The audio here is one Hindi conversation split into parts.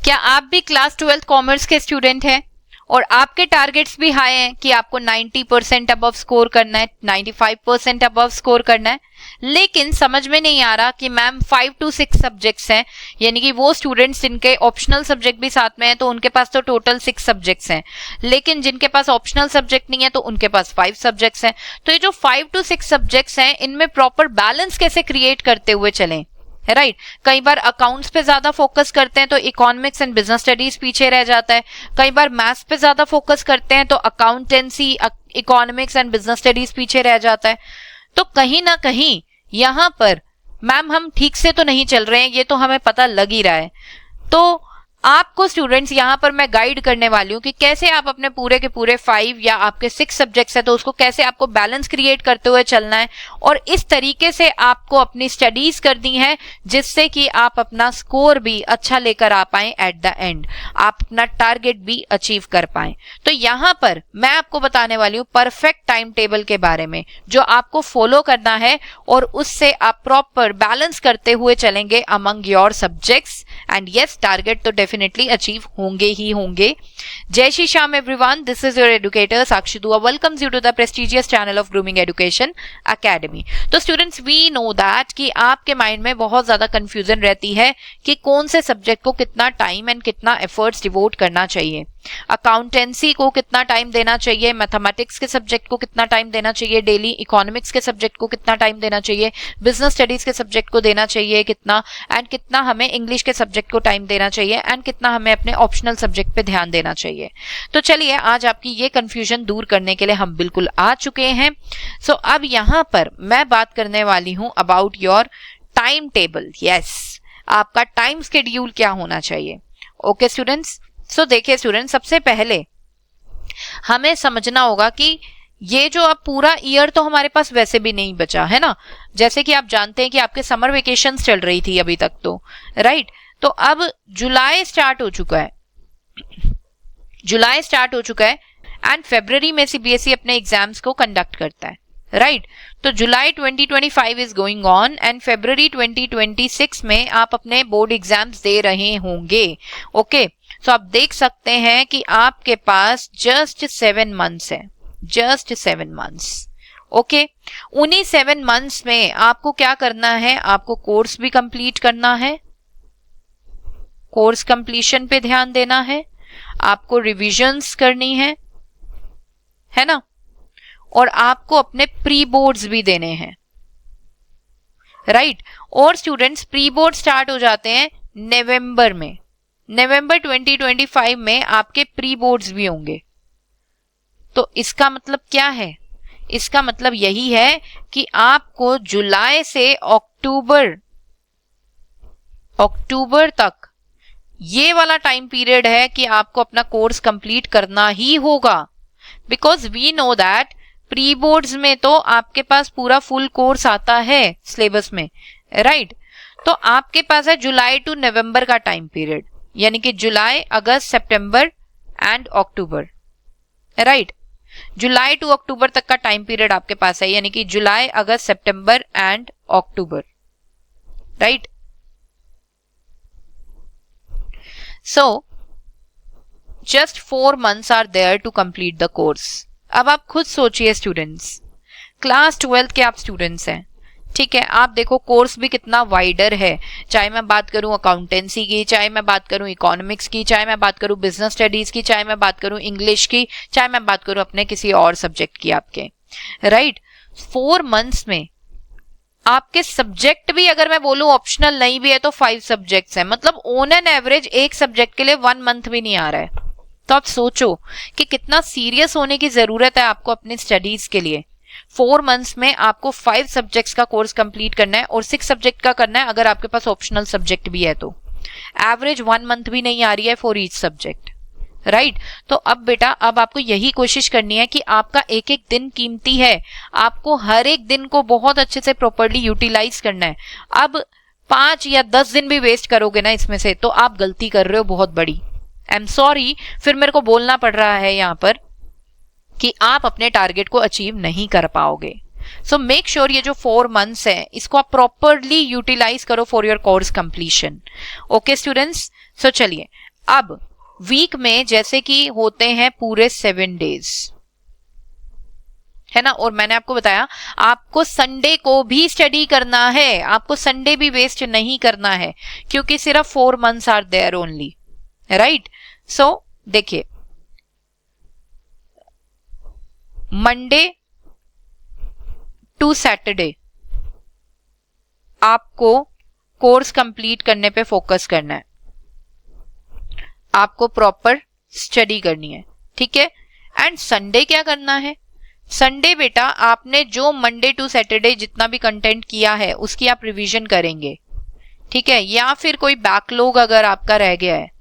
क्या आप भी क्लास 12th कॉमर्स के स्टूडेंट हैं और आपके टारगेट्स भी हाई हैं कि आपको 90% अबव स्कोर करना है, 95% अबव स्कोर करना है, लेकिन समझ में नहीं आ रहा कि मैम 5 to 6 सब्जेक्ट्स हैं, यानी कि वो स्टूडेंट्स जिनके ऑप्शनल सब्जेक्ट भी साथ में है तो उनके पास तो टोटल 6 सब्जेक्ट्स हैं, लेकिन जिनके पास ऑप्शनल सब्जेक्ट नहीं है तो उनके पास 5 सब्जेक्ट्स हैं। तो ये जो 5 to 6 सब्जेक्ट्स हैं इनमें प्रॉपर बैलेंस कैसे क्रिएट करते हुए चलें, राइट कई बार अकाउंट्स पे ज्यादा फोकस करते हैं तो इकोनॉमिक्स एंड बिजनेस स्टडीज पीछे रह जाता है, कई बार मैथ्स पे ज्यादा फोकस करते हैं तो accountancy, economics and business studies पीछे रह जाता है। तो कहीं ना कहीं यहां पर मैम हम ठीक से तो नहीं चल रहे हैं, ये तो हमें पता लग ही रहा है। तो आपको स्टूडेंट्स यहां पर मैं गाइड करने वाली हूं कि कैसे आप अपने पूरे के पूरे 5 या आपके 6 सब्जेक्ट्स है तो उसको कैसे आपको बैलेंस क्रिएट करते हुए चलना है और इस तरीके से आपको अपनी स्टडीज करनी है जिससे कि आप अपना स्कोर भी अच्छा लेकर आ पाए, एट द एंड आप अपना टारगेट भी अचीव कर पाए। तो यहां पर मैं आपको बताने वाली हूं परफेक्ट टाइम टेबल के बारे में जो आपको फॉलो करना है और उससे आप प्रॉपर बैलेंस करते हुए चलेंगे among your subjects and yes target तो डेफिनेटली अचीव होंगे ही होंगे। Jai Shri Shyam everyone, this is your educator Sakshi Dua welcomes you to the prestigious channel of grooming education academy. तो स्टूडेंट्स वी नो दैट कि आपके माइंड में बहुत ज्यादा कंफ्यूजन रहती है कि कौन से सब्जेक्ट को कितना टाइम एंड कितना एफर्ट्स डिवोट करना चाहिए, अकाउंटेंसी को कितना टाइम देना चाहिए, मैथमेटिक्स के सब्जेक्ट को कितना टाइम देना चाहिए डेली, इकोनॉमिक्स के सब्जेक्ट को कितना टाइम देना चाहिए, बिजनेस स्टडीज के सब्जेक्ट को देना चाहिए कितना, एंड कितना हमें इंग्लिश के सब्जेक्ट को टाइम देना चाहिए, एंड कितना हमें अपने ऑप्शनल सब्जेक्ट पे ध्यान देना चाहिए। तो चलिए आज आपकी ये कंफ्यूजन दूर करने के लिए हम बिल्कुल आ चुके हैं। सो अब यहां पर मैं बात करने वाली हूं about your time table. Yes, आपका टाइम शेड्यूल क्या होना चाहिए। ओके स्टूडेंट्स, सो देखिए स्टूडेंट, सबसे पहले हमें समझना होगा कि ये जो अब पूरा ईयर तो हमारे पास वैसे भी नहीं बचा है ना, जैसे कि आप जानते हैं कि आपके समर वेकेशंस चल रही थी अभी तक तो, राइट। तो अब जुलाई स्टार्ट हो चुका है, जुलाई स्टार्ट हो चुका है एंड फरवरी में सीबीएसई अपने एग्जाम्स को कंडक्ट करता है, राइट। तो जुलाई 2025 इज गोइंग ऑन एंड फरवरी 2026 में आप अपने बोर्ड एग्जाम्स दे रहे होंगे। ओके, सो आप देख सकते हैं कि आपके पास जस्ट 7 मंथ्स है, जस्ट 7 मंथ्स। ओके, उन्हीं 7 मंथ्स में आपको क्या करना है, आपको कोर्स भी कंप्लीट करना है, कोर्स कंप्लीशन पे ध्यान देना है, आपको रिविजन्स करनी है ना, और आपको अपने प्री बोर्ड्स भी देने हैं, राइट। और स्टूडेंट्स प्री बोर्ड स्टार्ट हो जाते हैं नवंबर में, नवंबर 2025 में आपके प्री बोर्ड्स भी होंगे। तो इसका मतलब क्या है, इसका मतलब यही है कि आपको जुलाई से अक्टूबर तक ये वाला टाइम पीरियड है कि आपको अपना कोर्स कंप्लीट करना ही होगा, because we know that pre boards में तो आपके पास पूरा फुल कोर्स आता है सिलेबस में, राइट। तो आपके पास है जुलाई टू नवंबर का टाइम पीरियड, यानी कि जुलाई, अगस्त, सितंबर एंड अक्टूबर, राइट। जुलाई टू अक्टूबर तक का टाइम पीरियड आपके पास है, यानी कि जुलाई, अगस्त, सितंबर एंड अक्टूबर, right. So just 4 months are there to complete the course. अब आप खुद सोचिए स्टूडेंट्स, क्लास 12 के आप स्टूडेंट्स हैं, ठीक है। आप देखो कोर्स भी कितना वाइडर है, चाहे मैं बात करूं अकाउंटेंसी की, चाहे मैं बात करूं इकोनॉमिक्स की, चाहे मैं बात करूं बिजनेस स्टडीज की, चाहे मैं बात करूं इंग्लिश की, चाहे मैं बात करूं अपने किसी और सब्जेक्ट की आपके, राइट। 4 months में आपके सब्जेक्ट भी अगर मैं बोलूं ऑप्शनल नहीं भी है तो 5 सब्जेक्ट्स हैं, मतलब ऑन एन एवरेज एक सब्जेक्ट के लिए 1 month भी नहीं आ रहा है। तो आप सोचो कि कितना सीरियस होने की जरूरत है आपको अपनी स्टडीज के लिए। 4 months में आपको 5 सब्जेक्ट्स का कोर्स कंप्लीट करना है और 6 सब्जेक्ट का करना है अगर आपके पास ऑप्शनल सब्जेक्ट भी है तो। एवरेज 1 month भी नहीं आ रही है फॉर ईच सब्जेक्ट, राइट। तो अब बेटा अब आपको यही कोशिश करनी है कि आपका एक एक दिन कीमती है, आपको हर एक दिन को बहुत अच्छे से प्रॉपर्ली यूटिलाइज करना है। अब 5 या 10 दिन भी वेस्ट करोगे ना इसमें से तो आप गलती कर रहे हो बहुत बड़ी। आई एम सॉरी, फिर मेरे को बोलना पड़ रहा है यहाँ पर कि आप अपने टारगेट को अचीव नहीं कर पाओगे। सो मेक श्योर ये जो 4 months है इसको आप प्रॉपरली यूटिलाइज करो for your course completion. Okay students, so चलिए अब वीक में जैसे कि होते हैं पूरे 7 डेज, है ना, और मैंने आपको बताया आपको संडे को भी स्टडी करना है, आपको संडे भी वेस्ट नहीं करना है, क्योंकि सिर्फ 4 months are there only, right. So देखिए, मंडे टू सैटरडे आपको कोर्स कंप्लीट करने पे फोकस करना है, आपको प्रॉपर स्टडी करनी है, ठीक है। एंड संडे क्या करना है, संडे बेटा आपने जो मंडे टू सैटरडे जितना भी कंटेंट किया है उसकी आप रिवीजन करेंगे, ठीक है। या फिर कोई बैकलॉग अगर आपका रह गया है,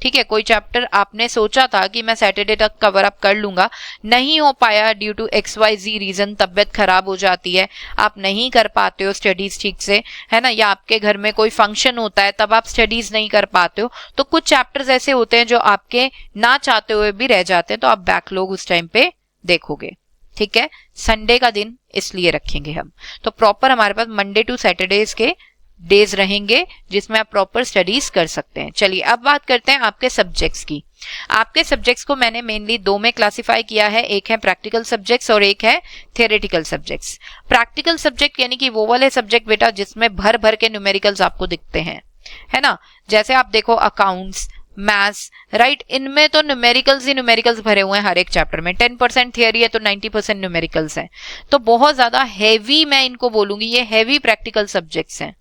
ठीक है, कोई चैप्टर आपने सोचा था कि मैं सैटरडे तक कवर अप कर लूंगा, नहीं हो पाया ड्यू टू XYZ रीजन, तबियत खराब हो जाती है, आप नहीं कर पाते हो स्टडीज ठीक से, है ना, या आपके घर में कोई फंक्शन होता है तब आप स्टडीज नहीं कर पाते हो, तो कुछ चैप्टर्स ऐसे होते हैं जो आपके ना चाहते हुए भी रह जाते हैं, तो आप बैकलॉग उस टाइम पे देखोगे, ठीक है। संडे का दिन इसलिए रखेंगे हम, तो प्रॉपर हमारे पास मंडे टू सैटरडेज के डेज रहेंगे जिसमें आप प्रॉपर स्टडीज कर सकते हैं। चलिए अब बात करते हैं आपके सब्जेक्ट्स की। आपके सब्जेक्ट्स को मैंने मेनली 2 में क्लासिफाई किया है, एक है प्रैक्टिकल सब्जेक्ट्स और एक है थियोरेटिकल सब्जेक्ट्स। प्रैक्टिकल सब्जेक्ट यानी कि वो वाले सब्जेक्ट बेटा जिसमें भर भर के न्यूमेरिकल्स आपको दिखते हैं, है ना, जैसे आप देखो अकाउंट्स, मैथ्स, राइट, इनमें तो न्यूमेरिकल्स ही न्यूमेरिकल्स भरे हुए हैं हर एक चैप्टर में। 10% थियरी है तो 90% न्यूमेरिकल्स हैं, तो बहुत ज्यादा हैवी मैं इनको बोलूंगी, ये हैवी प्रैक्टिकल सब्जेक्ट्स हैं,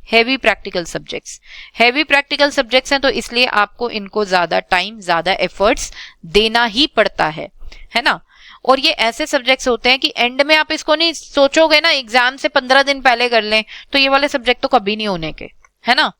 heavy practical subjects. Heavy practical subjects हैं तो इसलिए आपको इनको ज्यादा टाइम, ज्यादा एफर्ट्स देना ही पड़ता है ना। और ये ऐसे सब्जेक्ट्स होते हैं कि एंड में आप इसको नहीं सोचोगे ना एग्जाम से 15 दिन पहले कर लें, तो ये वाले सब्जेक्ट तो कभी नहीं होने के, है ना।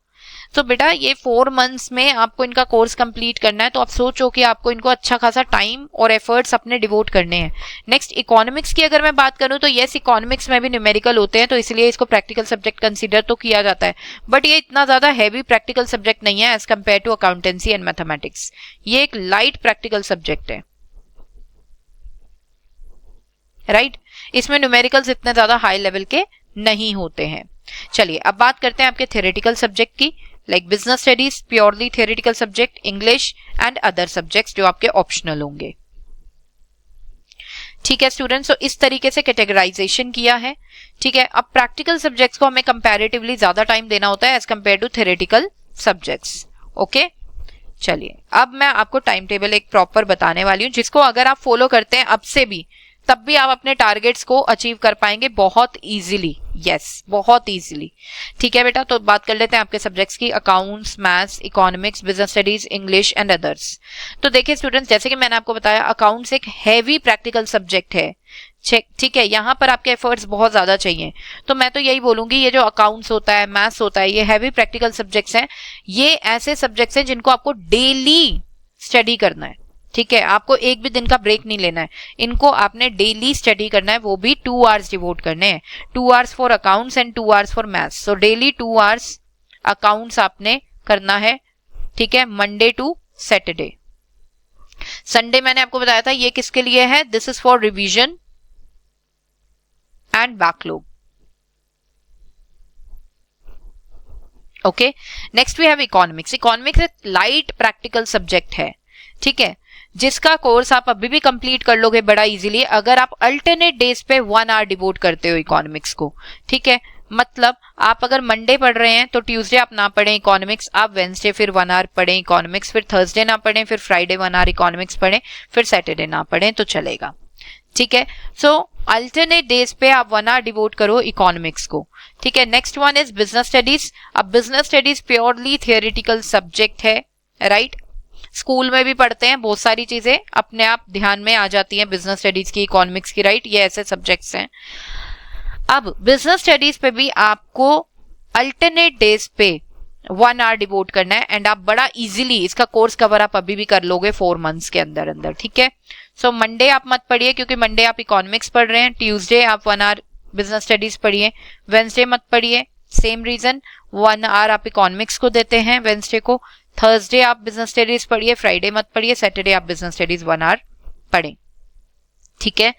तो बेटा ये 4 मंथ्स में आपको इनका कोर्स कंप्लीट करना है, तो आप सोचो कि आपको इनको अच्छा खासा टाइम और एफर्ट्स अपने डिवोट करने हैं। नेक्स्ट इकोनॉमिक्स की अगर मैं बात करूं तो यस, इकोनॉमिक्स में भी न्यूमेरिकल होते हैं, तो इसलिए इसको प्रैक्टिकल सब्जेक्ट कंसीडर तो किया जाता है, बट ये इतना ज्यादा हैवी प्रैक्टिकल सब्जेक्ट नहीं है as compare to accountancy and mathematics. ये एक लाइट प्रैक्टिकल सब्जेक्ट है, राइट। इसमें न्यूमेरिकल्स इतने ज्यादा हाई लेवल के नहीं होते हैं। चलिए अब बात करते हैं आपके थ्योरेटिकल सब्जेक्ट की, like business studies purely theoretical subject, English and other subjects जो आपके ऑप्शनल होंगे, ठीक है स्टूडेंट्स। तो इस तरीके से कैटेगराइजेशन किया है, ठीक है। अब प्रैक्टिकल सब्जेक्ट्स को हमें कंपैरेटिवली ज्यादा टाइम देना होता है as compare to theoretical subjects, okay. चलिए अब मैं आपको टाइम टेबल एक प्रॉपर बताने वाली हूँ, जिसको अगर आप फॉलो करते हैं अब से भी, तब भी आप अपने टारगेट्स को अचीव कर पाएंगे बहुत इजीली, यस बहुत इजीली, ठीक है बेटा। तो बात कर लेते हैं आपके सब्जेक्ट्स की, accounts, maths, economics, business studies, English and others. तो देखिए स्टूडेंट्स, जैसे कि मैंने आपको बताया अकाउंट्स एक हैवी प्रैक्टिकल सब्जेक्ट है, ठीक है, यहाँ पर आपके एफर्ट्स बहुत ज्यादा चाहिए, तो मैं तो यही बोलूंगी ये जो अकाउंट्स होता है, मैथ्स होता है, ये हैवी प्रैक्टिकल सब्जेक्ट्स हैं, ये ऐसे सब्जेक्ट्स हैं जिनको आपको डेली स्टडी करना है, ठीक है। आपको एक भी दिन का ब्रेक नहीं लेना है, इनको आपने डेली स्टडी करना है, वो भी 2 आवर्स डिवोट करने हैं, 2 hours for accounts and 2 hours for maths. So daily 2 hours accounts आपने करना है, ठीक है, मंडे टू सैटरडे। संडे मैंने आपको बताया था ये किसके लिए है, this is for revision and backlog, okay. Next we have economics. Economics एक लाइट प्रैक्टिकल सब्जेक्ट है, ठीक है, जिसका कोर्स आप अभी भी कंप्लीट कर लोगे बड़ा इजीली अगर आप अल्टरनेट डेज पे 1 आवर डिवोट करते हो इकोनॉमिक्स को, ठीक है। मतलब आप अगर मंडे पढ़ रहे हैं तो ट्यूसडे आप ना पढ़ें इकोनॉमिक्स, आप वेंसडे फिर 1 आवर पढ़ें इकोनॉमिक्स, फिर थर्सडे ना पढ़ें, फिर फ्राइडे 1 आवर इकोनॉमिक्स पढ़ें, फिर सैटरडे ना पढ़ें तो चलेगा, ठीक है। सो अल्टरनेट डेज पे आप 1 आवर डिवोट करो इकोनॉमिक्स को, ठीक है। Next one is business studies. अब business studies purely theoretical subject है, राइट। स्कूल में भी पढ़ते हैं, बहुत सारी चीजें अपने आप ध्यान में आ जाती हैं बिजनेस स्टडीज की, इकोनॉमिक्स की, राइट, ये ऐसे सब्जेक्ट्स हैं। अब बिजनेस स्टडीज पे भी आपको अल्टरनेट डेज पे 1 आवर डिवोट करना है एंड आप बड़ा इजीली इसका कोर्स कवर आप अभी भी कर लोगे 4 मंथ्स के अंदर अंदर, ठीक है। सो मंडे आप मत पढ़िए क्योंकि मंडे आप इकोनॉमिक्स पढ़ रहे हैं, ट्यूसडे आप 1 आवर बिजनेस स्टडीज पढ़िए, वेंसडे मत पढ़िए, सेम रीजन, 1 आवर आप इकोनॉमिक्स को देते हैं वेंसडे को, थर्सडे आप बिजनेस स्टडीज पढ़िए, फ्राइडे मत पढ़िए, सैटरडे आप बिजनेस स्टडीज 1 आवर पढ़ें, ठीक है।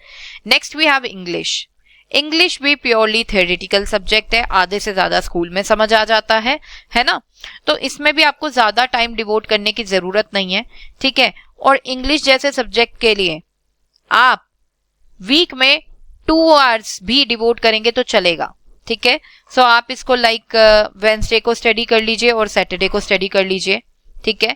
Next we have English. English भी प्योरली थ्योरेटिकल सब्जेक्ट है, आधे से ज्यादा स्कूल में समझ आ जाता है ना। तो इसमें भी आपको ज्यादा टाइम डिवोट करने की जरूरत नहीं है, ठीक है। और इंग्लिश जैसे सब्जेक्ट के लिए आप वीक में 2 आवर्स भी डिवोट करेंगे तो चलेगा, ठीक है। सो आप इसको लाइक वेडनेसडे को स्टडी कर लीजिए और सैटरडे को स्टडी कर लीजिए, ठीक है।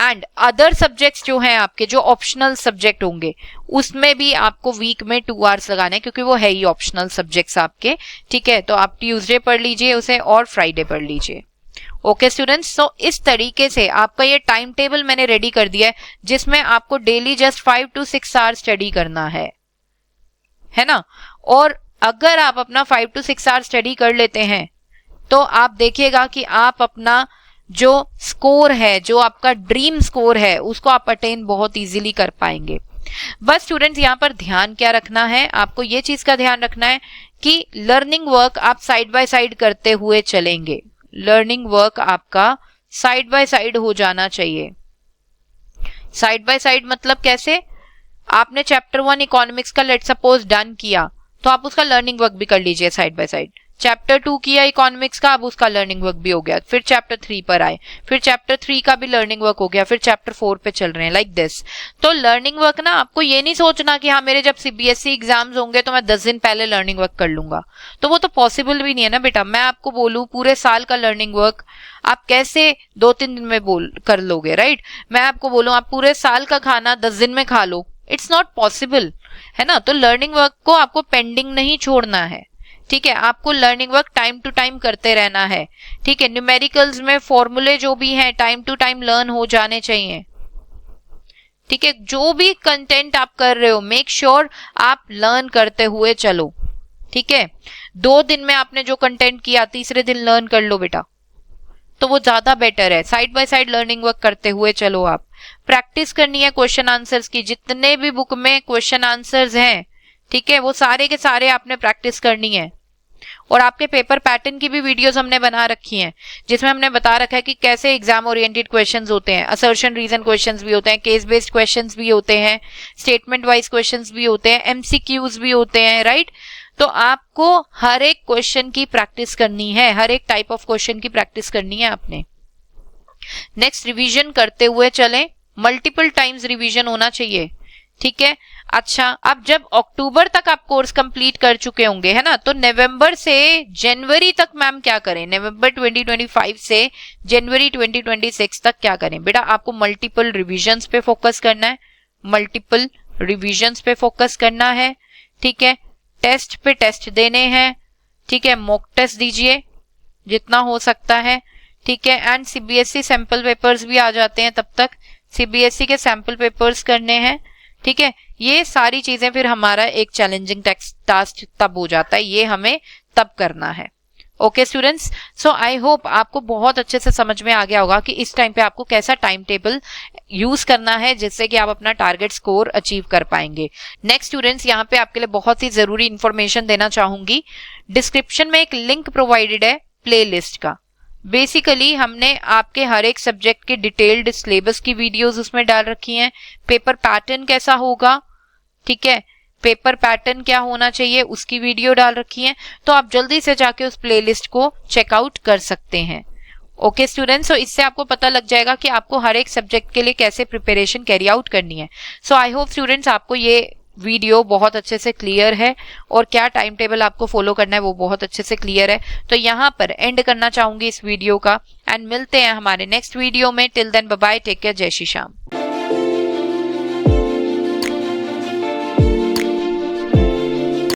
एंड अदर सब्जेक्ट्स जो हैं आपके, जो ऑप्शनल सब्जेक्ट होंगे, उसमें भी आपको वीक में 2 आवर्स लगाने हैं, क्योंकि वो है ही ऑप्शनल सब्जेक्ट्स आपके, ठीक है। तो आप ट्यूसडे पढ़ लीजिए उसे और फ्राइडे पढ़ लीजिए। ओके स्टूडेंट्स, सो इस तरीके से आपका ये टाइम टेबल मैंने रेडी कर दिया है, जिसमें आपको daily just 5 to 6 hours study करना है ना। और अगर आप अपना 5 to 6 आवर्स स्टडी कर लेते हैं तो आप देखिएगा कि आप अपना जो स्कोर है, जो आपका ड्रीम स्कोर है, उसको आप अटेन बहुत इजीली कर पाएंगे। बस स्टूडेंट्स यहाँ पर ध्यान क्या रखना है, आपको ये चीज का ध्यान रखना है कि लर्निंग वर्क आप साइड बाय साइड करते हुए चलेंगे। लर्निंग वर्क आपका साइड बाय साइड हो जाना चाहिए। साइड बाय साइड मतलब कैसे? आपने चैप्टर 1 इकोनॉमिक्स का लेट सपोज डन किया, तो आप उसका लर्निंग वर्क भी कर लीजिए साइड बाय साइड। चैप्टर 2 किया इकोनॉमिक्स का, अब उसका लर्निंग वर्क भी हो गया। फिर चैप्टर 3 पर आए, फिर चैप्टर 3 का भी लर्निंग वर्क हो गया, फिर चैप्टर 4 पे चल रहे हैं, लाइक दिस। तो लर्निंग वर्क ना, आपको ये नहीं सोचना कि हाँ मेरे जब सीबीएसई एग्जाम्स होंगे तो मैं 10 दिन पहले लर्निंग वर्क कर लूंगा, तो वो तो पॉसिबल भी नहीं है ना बेटा। मैं आपको बोलूं पूरे साल का लर्निंग वर्क आप कैसे 2-3 दिन में कर लोगे, राइट। मैं आपको बोलूं आप पूरे साल का खाना 10 दिन में खा लो, इट्स नॉट पॉसिबल, है ना। तो लर्निंग वर्क को आपको पेंडिंग नहीं छोड़ना है, ठीक है। आपको learning work time to time करते रहना है, ठीक है। न्यूमेरिकल्स में फॉर्मूले जो भी हैं टाइम टू टाइम लर्न हो जाने चाहिए, ठीक है। जो भी कंटेंट आप कर रहे हो मेक श्योर आप लर्न करते हुए चलो, ठीक है। 2 दिन में आपने जो कंटेंट किया तीसरे दिन लर्न कर लो बेटा, तो वो ज्यादा बेटर है। Side by side learning work करते हुए चलो। आप प्रैक्टिस करनी है क्वेश्चन आंसर्स की, जितने भी बुक में क्वेश्चन आंसर्स हैं, ठीक है, वो सारे के सारे आपने प्रैक्टिस करनी है। और आपके पेपर पैटर्न की भी वीडियोस हमने बना रखी हैं, जिसमें हमने बता रखा है कि कैसे एग्जाम ओरिएंटेड क्वेश्चंस होते हैं, असर्शन रीजन क्वेश्चंस भी होते हैं, केस बेस्ड क्वेश्चंस भी होते हैं, स्टेटमेंट वाइज क्वेश्चंस भी होते हैं, एमसीक्यूज भी होते हैं, राइट। तो आपको हर एक क्वेश्चन की प्रैक्टिस करनी है, हर एक टाइप ऑफ क्वेश्चन की प्रैक्टिस करनी है आपने। नेक्स्ट, रिवीजन करते हुए चलें, मल्टीपल टाइम्स रिवीजन होना चाहिए, ठीक है। अच्छा, अब जब अक्टूबर तक आप कोर्स कंप्लीट कर चुके होंगे, है ना, तो नवंबर से जनवरी तक मैम क्या करें? नवंबर 2025 से जनवरी 2026 तक क्या करें? बेटा आपको मल्टीपल रिवीजन्स पे फोकस करना है, मल्टीपल रिवीजन्स पे फोकस करना है, ठीक है। टेस्ट पे टेस्ट देने हैं, ठीक है। मॉक टेस्ट दीजिए जितना हो सकता है, ठीक है। एंड सीबीएसई सैंपल पेपर्स भी आ जाते हैं, तब तक सीबीएसई के सैंपल पेपर्स करने हैं, ठीक है। ये सारी चीजें फिर हमारा एक चैलेंजिंग टास्क तब हो जाता है, ये हमें तब करना है। Okay students, so I hope आपको बहुत अच्छे से समझ में आ गया होगा कि इस टाइम पे आपको कैसा टाइम टेबल यूज करना है जिससे कि आप अपना टारगेट स्कोर अचीव कर पाएंगे। नेक्स्ट स्टूडेंट्स, यहाँ पे आपके लिए बहुत ही जरूरी इंफॉर्मेशन देना चाहूंगी। डिस्क्रिप्शन में एक लिंक प्रोवाइडेड है प्लेलिस्ट का। बेसिकली हमने आपके हर एक सब्जेक्ट के डिटेल्ड सिलेबस की वीडियोस उसमें डाल रखी हैं, पेपर पैटर्न कैसा होगा, ठीक है, पेपर पैटर्न क्या होना चाहिए उसकी वीडियो डाल रखी है। तो आप जल्दी से जाके उस प्लेलिस्ट को चेकआउट कर सकते हैं। ओके स्टूडेंट्स, सो इससे आपको पता लग जाएगा कि आपको हर एक सब्जेक्ट के लिए कैसे प्रिपरेशन कैरी आउट करनी है। सो आई होप स्टूडेंट्स आपको ये वीडियो बहुत अच्छे से क्लियर है और क्या टाइम टेबल आपको फॉलो करना है वो बहुत अच्छे से क्लियर है। तो यहाँ पर एंड करना चाहूंगी इस वीडियो का, एंड मिलते हैं हमारे नेक्स्ट वीडियो में। Till then bye bye, take care, जय श्री श्याम।